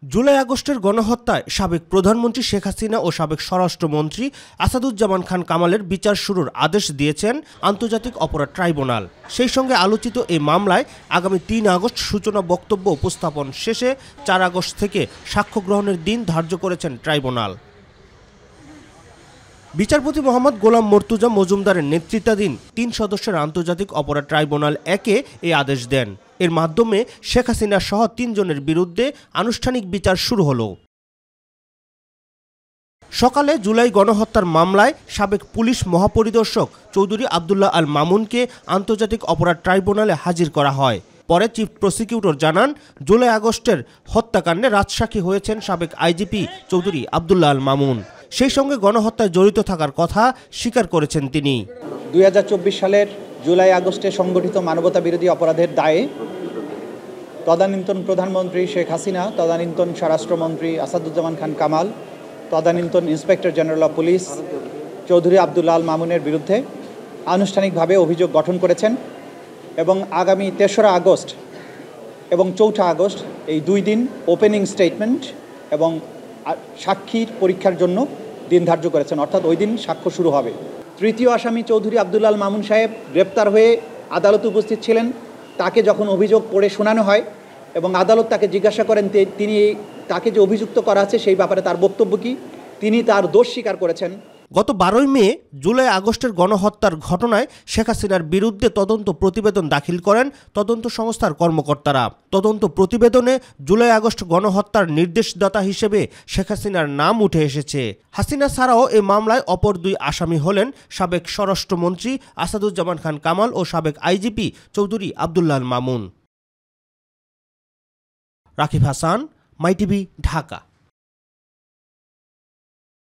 জুলাই আগস্টের গণহত্যায় সাবেক প্রধানমন্ত্রী শেখ হাসিনা ও সাবেক স্বরাষ্ট্রমন্ত্রী আসাদুজ্জামান খান কামালের বিচার শুরুর আদেশ দিয়েছেন আন্তর্জাতিক অপরাধ ট্রাইব্যুনাল। সেই সঙ্গে আলোচিত এই মামলায় আগামী ৩ আগস্ট সূচনা বক্তব্য উপস্থাপন শেষে ৪ আগস্ট থেকে সাক্ষ্য গ্রহণের দিন ধার্য করেছেন ট্রাইব্যুনাল। বিচারপতি মোহাম্মদ গোলাম মর্তুজা মজুমদারের নেতৃত্বাধীন ৩ সদস্যের আন্তর্জাতিক অপরাধ ট্রাইব্যুনাল একে এই আদেশ দেন। এর মাধ্যমে শেখ হাসিনা সহ ৩ জনের বিরুদ্ধে আনুষ্ঠানিক বিচার শুরু হলো। সকালে জুলাই গণহত্যার মামলায় সাবেক পুলিশ মহাপরিদর্শক চৌধুরী আবদুল্লাহ আল মামুনকে আন্তর্জাতিক অপরাধ ট্রাইব্যুনালে হাজির করা হয়। পরে চিফ প্রসিকিউটর জানান, জুলাই আগস্টের হত্যাকাণ্ডে রাজসাক্ষী হয়েছেন সাবেক আইজিপি চৌধুরী আবদুল্লাহ আল মামুন। সেই সঙ্গে গণহত্যায় জড়িত থাকার কথা স্বীকার করেছেন তিনি। ২০২৪ সালের জুলাই আগস্টে সংগঠিত মানবতা বিরোধী অপরাধের দায়ে তদানীন্তন প্রধানমন্ত্রী শেখ হাসিনা, তদানীন্তন স্বরাষ্ট্রমন্ত্রী আসাদুজ্জামান খান কামাল, তদানীন্তন inspector general of police Chowdhury Abdullah Al মামুনের বিরুদ্ধে আনুষ্ঠানিকভাবে অভিযোগ গঠন করেছেন এবং আগামী ৩রা আগস্ট এবং ৪ঠা আগস্ট এই ২ দিন ওপেনিং স্টেটমেন্ট এবং সাক্ষীর পরীক্ষার জন্য দিন ধার্য করেছেন, অর্থাৎ ওই দিন সাক্ষ্য শুরু হবে। তৃতীয় আসামি চৌধুরী আবদুল্লাহ আল মামুন সাহেব গ্রেপ্তার হয়ে আদালতে উপস্থিত ছিলেন। তাকে যখন অভিযোগ পড়ে শোনানো হয় এবং আদালত তাকে জিজ্ঞাসা করেন তাকে যে অভিযুক্ত করা আছে সেই ব্যাপারে তার বক্তব্য কী, তিনি তার দোষ স্বীকার করেছেন। গত 12 মে জুলাই আগস্টের গণহত্যার ঘটনায় শেখ হাসিনার বিরুদ্ধে তদন্ত প্রতিবেদন দাখিল করেন তদন্ত সংস্থার কর্মকর্তারা। তদন্ত প্রতিবেদনে জুলাই আগস্ট গণহত্যার নির্দেশদাতা হিসেবে শেখ হাসিনার নাম উঠে এসেছে। হাসিনা ছাড়াও এই মামলায় অপর 2 আসামি হলেন সাবেক স্বরাষ্ট্রমন্ত্রী আসাদুজ্জামান খান কামাল ও সাবেক আইজিপি চৌধুরী আবদুল্লাহ আল মামুন। রাকিব হাসান, মাই টিভি, ঢাকা।